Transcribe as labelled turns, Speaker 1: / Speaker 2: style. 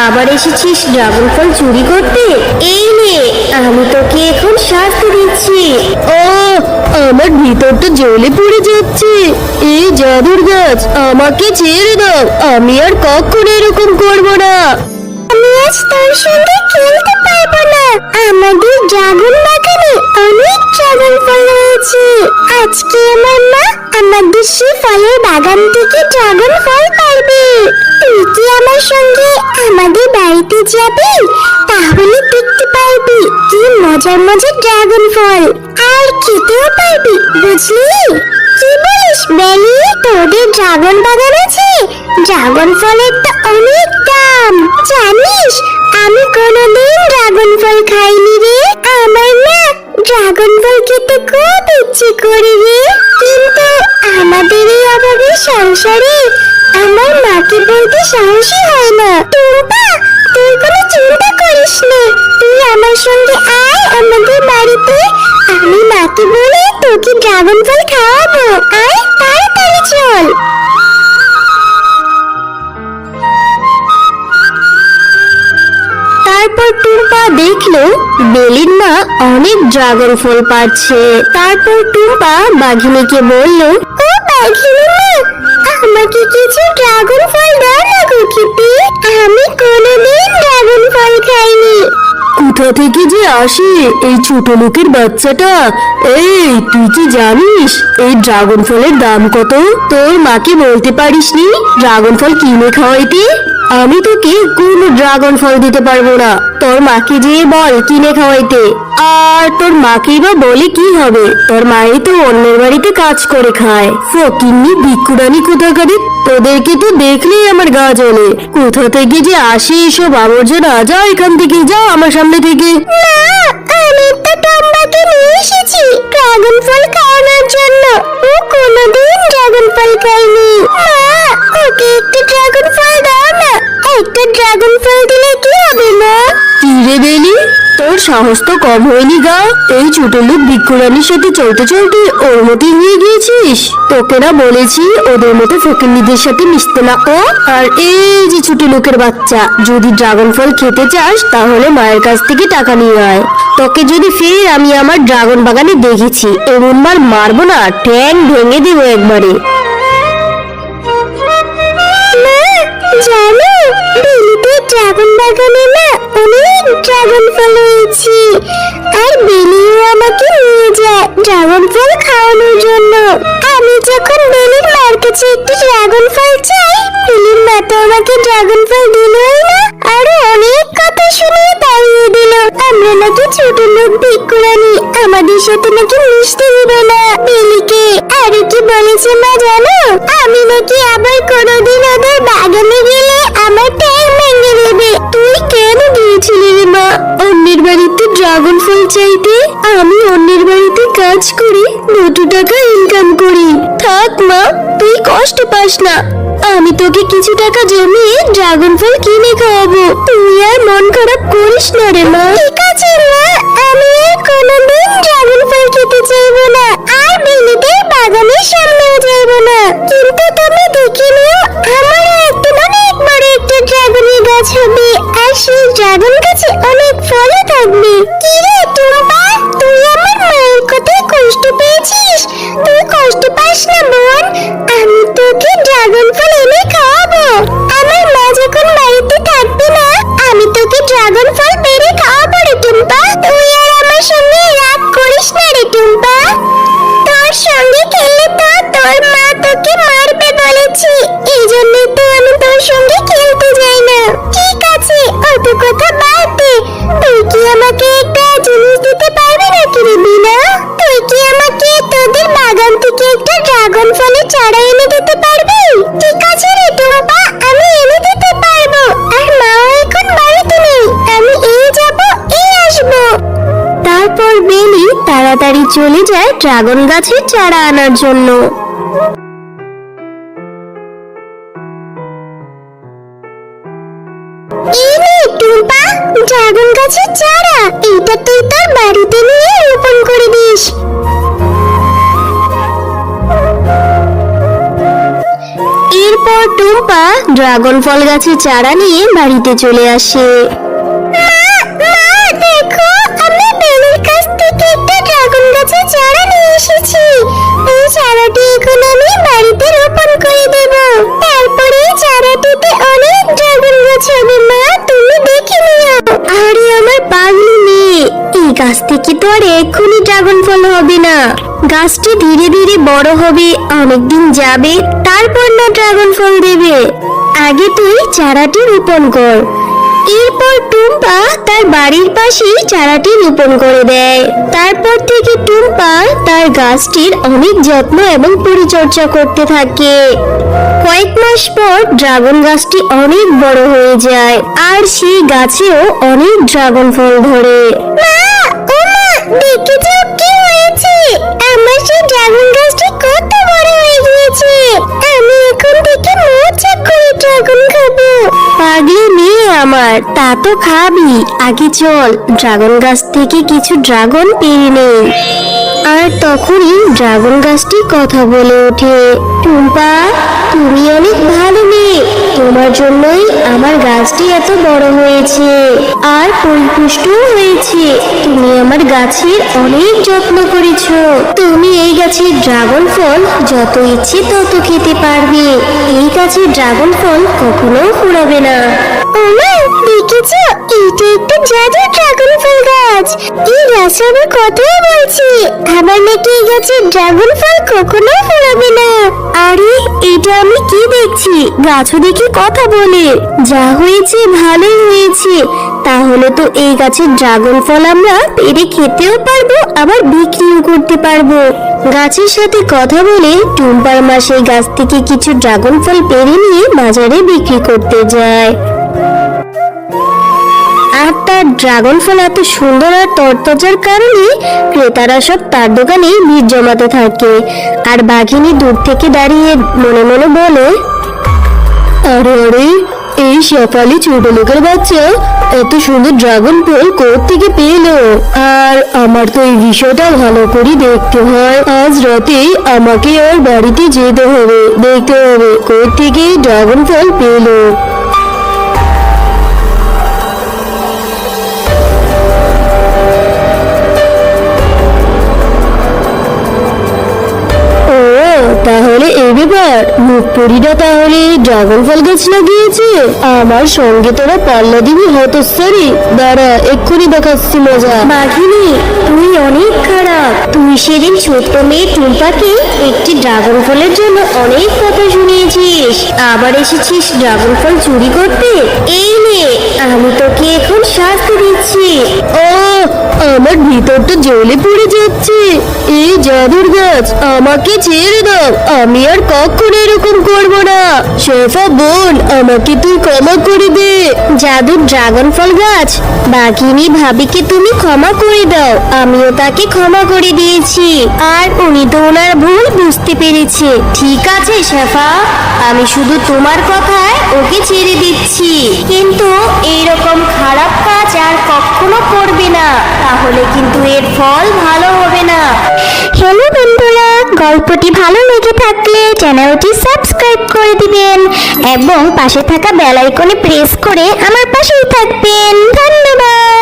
Speaker 1: আবার এসেছিস ড্রাগন ফল চুরি করতে? এই নে, আমি তোকে এখন শাস্তি দিচ্ছি।
Speaker 2: ও, আমার ভিতরটা জ্বলে পড়ে যাচ্ছে। এই জাদুর গাছ, আমাকে ছেড়ে দাও। আমি আর কখনো এরকম করব না।
Speaker 1: আমি আজ তোর সঙ্গে খেলতে পারবো না। আমাদের ড্রাগন বাগানে অনেক ড্রাগন ফল রয়েছে। আজকে আমার মা আমাদের সেই ফলের বাগান থেকে ড্রাগন ফল পারবে। তুই কি আমার সঙ্গে আমাদের বাড়িতে যাবি? তাহলে দেখতে পারবি কি মজার মজার ড্রাগন ফল, আর খেতেও পারবি, বুঝলি? কি বলিস বেলি, তোদের ড্রাগন বাগান আছে? ড্রাগন ফলের তো অনেক দাম, জানিস? আমি কোনোদিন ড্রাগন ফল খাইনি রে। আমার না ড্রাগন ফল খেতে খুব ইচ্ছে করে রে, কিন্তু আমাদের এই অভাবের সংসারে আমার মাকে বলতে সাহসই হয় না। টুম্পা, তুই কোনো চিন্তা করিস না, তুই আমার সঙ্গে আয় আমাদের বাড়িতে। আমি মাকে বলে তোকে ড্রাগন ফল খাওয়াবো। আয়, তাড়াতাড়ি চল। তারপর টুম্পা দেখলো বেলির মা অনেক ড্রাগন ফল পাচ্ছে। তারপর টুম্পা বাঘিনীকে বলল, ও বাঘিনী মা, আমাকে কিছু ড্রাগন ফল দাও না গো খেতে। আমি কোনোদিন ড্রাগন ফল খাইনি।
Speaker 2: কোথা থেকে যে আসে এই ছোট লোকের বাচ্চাটা? এই, তুই কি জানিস এই ড্রাগন ফলের দাম কত? তোর মাকে বলতে পারিসনি ড্রাগন ফল কিনে খাওয়াইতে? আমি তোকে কোনো ড্রাগন ফল দিতে পারবো না। তোর মাকে যেয়ে বল কিনে খাওয়াইতে। আর তোর মাকেই বা বলে কি হবে? তোর মাই তো অন্যের বাড়িতে কাজ করে খায়। ফকিন্নি ভিক্ষুরানি কোথাকারে, তোদেরকে তো দেখলেই আমার গা জ্বলে। কোথা থেকে যে আসে এসব আবর্জনা? যা এখান থেকে, যা আমার সামনে থেকে।
Speaker 1: না, আমি তো টুম্পাকে নিয়ে এসেছি ড্রাগন ফল খাওয়ানোর জন্য। ও কোনোদিন ড্রাগন ফল খায়নি। মা, ওকে একটা ড্রাগন ফল দাও না। একটা ড্রাগন ফল দিলে কি হবে মা?
Speaker 2: কি রে বেলি, তোর সাহস তো কম হয়নি গা। এই ছোট লোক ভিক্ষুরানির সাথে চলতে চলতে ওর মতোই হয়ে গিয়েছিস। তোকে না বলেছি ওদের মতো ফকিন্নিদের সাথে মিশতে না। ও আর এই যে ছোট লোকের বাচ্চা, যদি ড্রাগন ফল খেতে চাস তাহলে মায়ের কাছ থেকে টাকা নিয়ে আয়। তোকে যদি ফের আমি আমার ড্রাগন বাগানে দেখেছি, এমন মার মারবো না, ঠ্যাং ভেঙে দেবো একবারে।
Speaker 1: জানো, বেলিতে ড্রাগন বাগানে না অনেক ড্রাগন ফল হয়েছে, আর বেলিও আমাকে নিয়ে যায় ড্রাগন ফল খাওয়ানোর জন্য। আমি যখন বেলির মার কাছে একটি ড্রাগন ফল চাই, বেলির মা তো আমাকে ড্রাগন ফল দিলই না, আরো অনেক কথা শুনিয়ে তাড়িয়ে দিল। আমরা নাকি ছোট লোক ভিক্ষুরানি, আমাদের সাথে নাকি মিশতে দিবে না বেলিকে। আরে কি বলেছে মা জানো? আমি নাকি আবার কোনোদিন ওদের বাগানে গেলে আমার ঠ্যাং ভেঙে দেবে। তুই কেন দিয়েছিলি রে মা অন্যের বাড়িতে ড্রাগন ফল চাইতে? আমি অন্যের বাড়িতে কাজ করি, 2 টাকা ইনকাম করি। থাক মা, তুই কষ্ট পাস না। আমি তোকে কিছু টাকা জমিয়ে ড্রাগন ফল কিনে খাওয়াবো। তুই আর মন খারাপ করিস না রে মা। ঠিক আছে মা, আমি আর কোনোদিন ড্রাগন ফল খেতে চাইবো না, আর বেলিদের বাগানের সামনেও যাইবো না। কিন্তু তুমি দেখে নিও, আমারও একদিন অনেক বড় একটা ড্রাগনের গাছ হবে, আর সেই ড্রাগন গাছে অনেক ফলও থাকবে। কি রে টুম্পা, তুই আমার মায়ের কথায় কষ্ট পেয়েছিস? তুই কষ্ট পাস না বোন, আমি তোকে ড্রাগন ফল এনে খাওয়াবো। আমার মা যখন বাড়িতে থাকবে না, আমি তোকে ড্রাগন ফল পেড়ে খাওয়াবো রে টুম্পা। তুই আর আমার সঙ্গে রাগ করিস না রে টুম্পা। তোর সঙ্গে খেললে তো তোর মা তোকে মারবে বলেছি, এই জন্যই তো আমি তোর সঙ্গে খেলতে যাই না। ঠিক আছে, অত কথা বাদ দে। তুই কি আমাকে একটা জিনিস দিতে পারবি নাকি রে বিনা? তুই কি আমাকে তোদের বাগান থেকে একটা ড্রাগন ফলের চারা এনে দিতে পারবি? ঠিক আছে রে টুম্পা, আমি এনে দিতে পারবো। আর মাও এখন বাড়িতে নেই, আমি এই যাব এই আসবো। তারপর বেলি তাড়াতাড়ি চলে যায় ড্রাগন গাছের চারা আনার জন্য। এই নে টুম্পা, ড্রাগন গাছের চারা। এইটা তুই তোর বাড়িতে নিয়ে রোপণ করে দিস। এরপর
Speaker 2: এরপর টুম্পা ড্রাগন ফল গাছের চারা নিয়ে বাড়িতে চলে আসে।
Speaker 1: দেখো, আমি বেলির কাছ থেকে একটা ড্রাগন গাছের চারা নিয়ে এসেছি। এই চারাটি এখন আমি বাড়িতে রোপণ করে দেব। তারপরে এই চারাটিতে অনেক ড্রাগন গাছ হবে। মা, তুমি দেখে নিও।
Speaker 2: আরে আমার পাগলি মেয়ে, এই গাছ থেকে তো আর এক্ষুনি ড্রাগন ফল হবে না। গাছটি ধীরে ধীরে বড় হবে, অনেকদিন যাবে, তারপর না ড্রাগন ফল দেবে। আগে তুই চারাটি রোপণ কর। এরপর টুম্পা তার বাড়ির পাশেই চারাটি রোপণ করে দেয়। তারপর থেকে টুম্পা তার গাছটির অনেক যত্ন এবং পরিচর্যা করতে থাকে। কয়েক মাস পর ড্রাগন গাছটি অনেক বড় হয়ে যায়, আর সেই গাছেও অনেক ড্রাগন ফল ধরে।
Speaker 1: দেখে যাও কি হয়েছে। আমার সেই ড্রাগন গাছটি কত বড় হয়ে গিয়েছে। আমি এখন থেকে মজা করে ড্রাগন খাবো।
Speaker 2: পাগলি মেয়ে আমার, তা তো খাবি। আগে চল ড্রাগন গাছ থেকে কিছু ড্রাগন পেরে নেই। আর তখনই ড্রাগন গাছটি কথা বলে ওঠে, টুম্পা, তুমি অনেক ভালো মেয়ে, তোমার জন্যই আমার গাছটি এত বড় হয়েছে আর পরিপুষ্টও হয়েছে। তুমি আমার গাছের অনেক যত্ন করেছো। তুমি এই গাছের ড্রাগন ফল যত ইচ্ছে তত খেতে পারবে। এই গাছের ড্রাগন ফল কখনো ফুরাবে না।
Speaker 1: ওমা, দেখেছো, এইটা একটা জাদুর ড্রাগন ফল গাছ। এই গাছ আমি কথাই বলছি, আবার নাকি এই গাছের ড্রাগন ফল কখনো ফুরাবে না।
Speaker 2: আরে, এটা আমি কি দেখছি? গাছও দেখি কথা বলে। যা হয়েছে ভালোই হয়েছে। তাহলে তো এই গাছের ড্রাগন ফল আমরা পেরে খেতেও পারবো, আবার বিক্রিও করতে পারবো। গাছের সাথে কথা বলে টুম্পার মা সেই গাছ থেকে কিছু ড্রাগন ফল পেরে নিয়ে বাজারে বিক্রি করতে যায়। আর তার ড্রাগন ফল এত সুন্দর আর তরতাজার কারণে ক্রেতারা সব তার দোকানে ভিড় জমাতে থাকে। আর বাঘিনী দূর থেকে দাঁড়িয়ে মনে মনে বলে, আরে আরে, এই শেফালি ছোট লোকের বাচ্চা এত সুন্দর ড্রাগন ফল কোত্থেকে পেলো? আর আমার তো এই বিষয়টা ভালো করে দেখতে হয়। আজ রাতেই আমাকে আর বাড়িতে যেতে হবে, দেখতে হবে কোত্থেকে ড্রাগন ফল পেলো। তাহলে এই ব্যাপার, মুখপুরীরা তাহলে ড্রাগন ফল গাছ লাগিয়েছে। আমার সঙ্গে তোরা পাল্লা দিবি হতচ্ছাড়ি। দাঁড়া, এক্ষুনি দেখাচ্ছি মজা। বাঘিনী, তুই অনেক খারাপ। তুই সেদিন ছোট্ট মেয়ে টুম্পাকে একটি ড্রাগন ফলের জন্য অনেক কথা শুনিয়েছিস, আবার এসেছিস ড্রাগন ফল চুরি করতে। এই নে, আমি তোকে এখন শাস্তি দিচ্ছি। ও, আমার ভিতরটা জ্বলে পড়ে যাচ্ছে। এই জাদুর গাছ, আমাকে ছেড়ে দাও। আমি আর কখনো এরকম করবো না। শেফা বোন, আমাকে তুই ক্ষমা করে দে। জাদুর ড্রাগন ফল গাছ, বাঘিনী ভাবিকে তুমি ক্ষমা করে দাও। আমিও তাকে ক্ষমা করে দিয়েছি, আর উনি তো ওনার ভুল বুঝতে পেরেছে। ঠিক আছে শেফা, আমি শুধু তোমার কথায় ওকে ছেড়ে দিচ্ছি, কিন্তু এইরকম খারাপ কাজ আর কখনো করবে না, তাহলে কিন্তু এর ফল ভালো হবে না।
Speaker 1: হ্যালো বন্ধুরা, গল্পটি ভালো লেগে থাকলে চ্যানেলটি সাবস্ক্রাইব করে দিবেন এবং পাশে থাকা বেল আইকনে প্রেস করে আমার পাশেই থাকবেন। ধন্যবাদ।